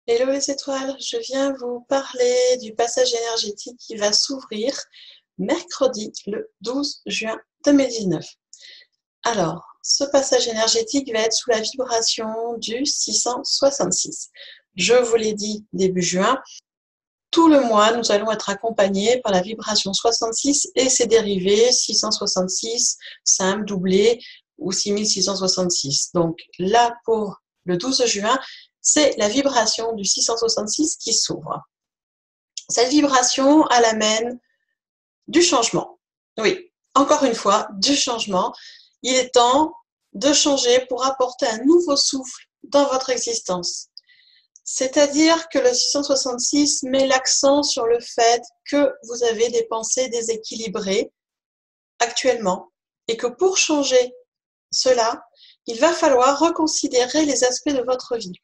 Hello les étoiles, je viens vous parler du passage énergétique qui va s'ouvrir mercredi le 12 juin 2019. Alors, ce passage énergétique va être sous la vibration du 666. Je vous l'ai dit début juin, tout le mois nous allons être accompagnés par la vibration 66 et ses dérivés 666, simple, doublé ou 6666. Donc là pour le 12 juin, c'est la vibration du 666 qui s'ouvre. Cette vibration, elle amène du changement. Oui, encore une fois, du changement. Il est temps de changer pour apporter un nouveau souffle dans votre existence. C'est-à-dire que le 666 met l'accent sur le fait que vous avez des pensées déséquilibrées actuellement et que pour changer cela, il va falloir reconsidérer les aspects de votre vie.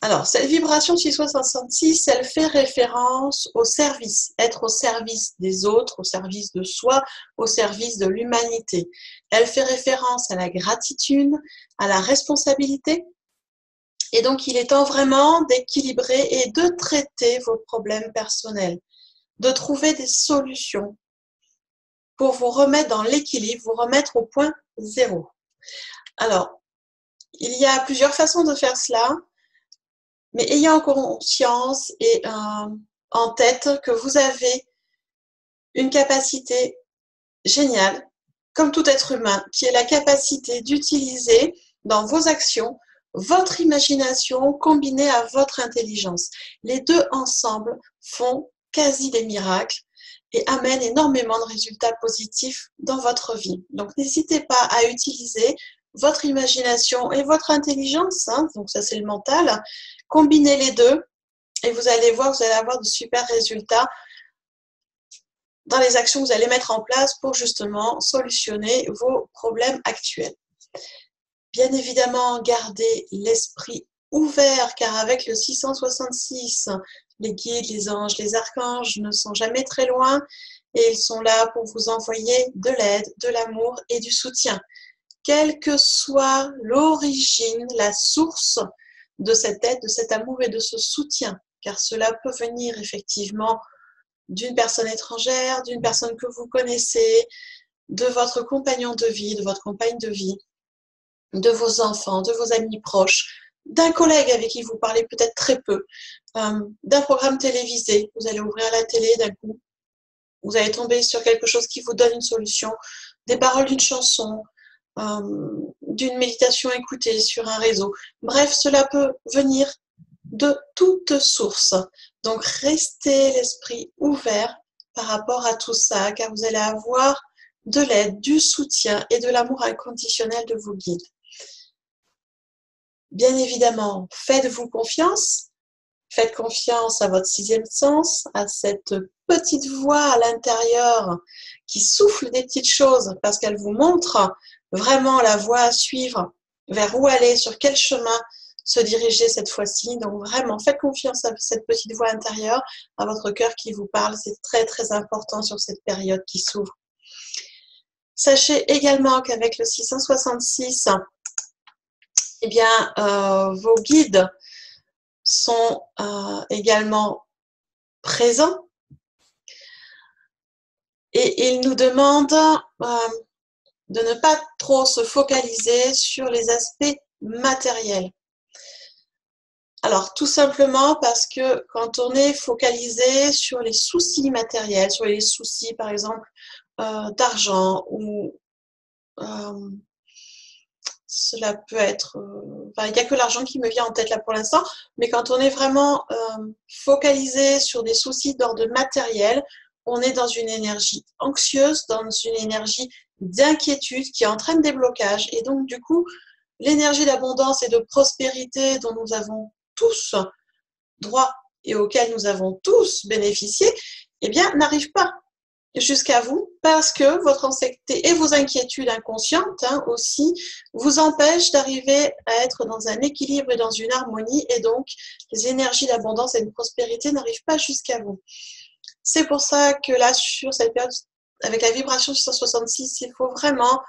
Alors, cette vibration 666, elle fait référence au service, être au service des autres, au service de soi, au service de l'humanité. Elle fait référence à la gratitude, à la responsabilité. Et donc, il est temps vraiment d'équilibrer et de traiter vos problèmes personnels, de trouver des solutions pour vous remettre dans l'équilibre, vous remettre au point zéro. Alors, il y a plusieurs façons de faire cela. Mais ayez en conscience et en tête que vous avez une capacité géniale, comme tout être humain, qui est la capacité d'utiliser dans vos actions votre imagination combinée à votre intelligence. Les deux ensemble font quasi des miracles et amènent énormément de résultats positifs dans votre vie. Donc n'hésitez pas à utiliser votre imagination et votre intelligence, hein, donc ça c'est le mental, combinez les deux et vous allez voir, vous allez avoir de super résultats dans les actions que vous allez mettre en place pour justement solutionner vos problèmes actuels. Bien évidemment, gardez l'esprit ouvert car avec le 666, les guides, les anges, les archanges ne sont jamais très loin et ils sont là pour vous envoyer de l'aide, de l'amour et du soutien. Quelle que soit l'origine, la source de cette aide, de cet amour et de ce soutien, car cela peut venir effectivement d'une personne étrangère, d'une personne que vous connaissez, de votre compagnon de vie, de votre compagne de vie, de vos enfants, de vos amis proches, d'un collègue avec qui vous parlez peut-être très peu, d'un programme télévisé. Vous allez ouvrir la télé d'un coup, vous allez tomber sur quelque chose qui vous donne une solution, des paroles d'une chanson, d'une méditation écoutée sur un réseau. Bref, cela peut venir de toute source. Donc, restez l'esprit ouvert par rapport à tout ça, car vous allez avoir de l'aide, du soutien et de l'amour inconditionnel de vos guides. Bien évidemment, faites-vous confiance. Faites confiance à votre sixième sens, à cette petite voix à l'intérieur qui souffle des petites choses parce qu'elle vous montre vraiment la voie à suivre, vers où aller, sur quel chemin se diriger cette fois-ci. Donc vraiment, faites confiance à cette petite voix intérieure, à votre cœur qui vous parle. C'est très très important sur cette période qui s'ouvre. Sachez également qu'avec le 666, eh bien, vos guides sont également présents et ils nous demandent de ne pas trop se focaliser sur les aspects matériels. Alors, tout simplement parce que quand on est focalisé sur les soucis matériels, sur les soucis, par exemple, d'argent ou cela peut être... il n'y a que l'argent qui me vient en tête là pour l'instant, mais quand on est vraiment focalisé sur des soucis d'ordre matériel, on est dans une énergie anxieuse, dans une énergie d'inquiétude qui entraîne des blocages. Et donc, du coup, l'énergie d'abondance et de prospérité dont nous avons tous droit et auquel nous avons tous bénéficié, eh bien, n'arrive pas jusqu'à vous parce que votre anxiété et vos inquiétudes inconscientes aussi vous empêchent d'arriver à être dans un équilibre et dans une harmonie et donc les énergies d'abondance et de prospérité n'arrivent pas jusqu'à vous. C'est pour ça que là, sur cette période, avec la vibration 666, il faut vraiment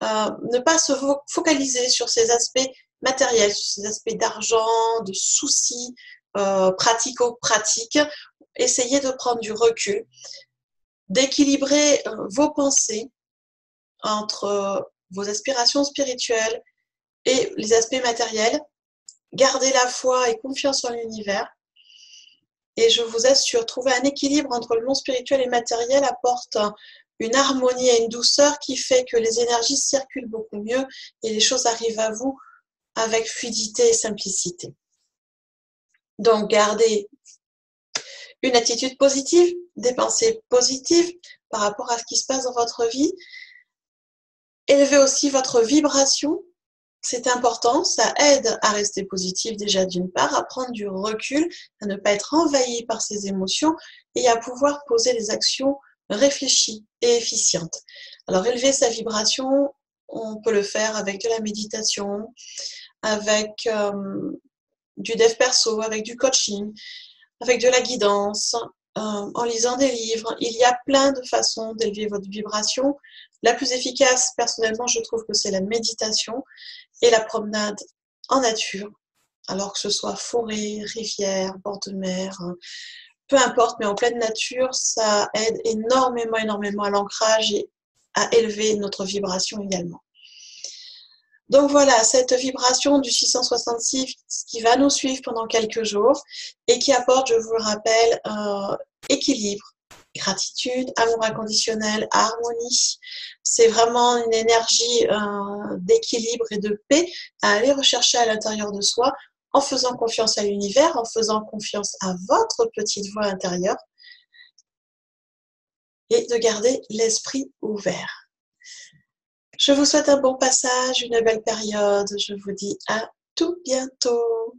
ne pas se focaliser sur ces aspects matériels, sur ces aspects d'argent, de soucis pratico-pratiques. Essayez de prendre du recul, d'équilibrer vos pensées entre vos aspirations spirituelles et les aspects matériels. Gardez la foi et confiance en l'univers. Et je vous assure, trouver un équilibre entre le monde spirituel et matériel apporte une harmonie et une douceur qui fait que les énergies circulent beaucoup mieux et les choses arrivent à vous avec fluidité et simplicité. Donc, gardez une attitude positive, des pensées positives par rapport à ce qui se passe dans votre vie. Élevez aussi votre vibration. C'est important, ça aide à rester positif déjà d'une part, à prendre du recul, à ne pas être envahi par ses émotions et à pouvoir poser des actions réfléchies et efficientes. Alors élever sa vibration, on peut le faire avec de la méditation, avec du dev perso, avec du coaching, avec de la guidance, en lisant des livres. Il y a plein de façons d'élever votre vibration. La plus efficace, personnellement, je trouve que c'est la méditation et la promenade en nature, alors que ce soit forêt, rivière, bord de mer, peu importe, mais en pleine nature, ça aide énormément à l'ancrage et à élever notre vibration également. Donc voilà, cette vibration du 666 qui va nous suivre pendant quelques jours et qui apporte, je vous le rappelle, équilibre, gratitude, amour inconditionnel, harmonie. C'est vraiment une énergie d'équilibre et de paix à aller rechercher à l'intérieur de soi en faisant confiance à l'univers, en faisant confiance à votre petite voix intérieure et de garder l'esprit ouvert. Je vous souhaite un bon passage, une belle période. Je vous dis à tout bientôt.